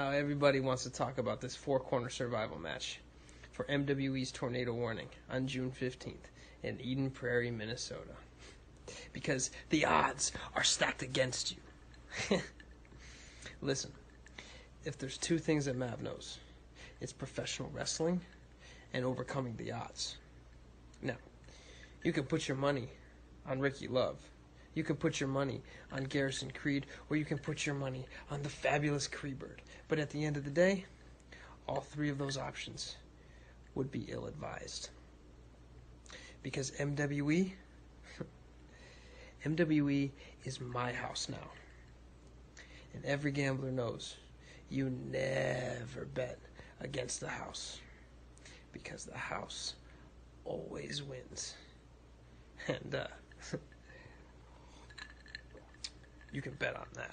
now everybody wants to talk about this four-corner survival match for MWE's Tornado Warning on June 15th in Eden Prairie, Minnesota. Because the odds are stacked against you. Listen, if there's two things that Mav knows, it's professional wrestling and overcoming the odds. Now, you can put your money on Ricky Love. You can put your money on Garrison Creed, or you can put your money on the fabulous Creebird. But at the end of the day, all three of those options would be ill-advised. Because MWE is my house now. And every gambler knows you never bet against the house. Because the house always wins. And, you can bet on that.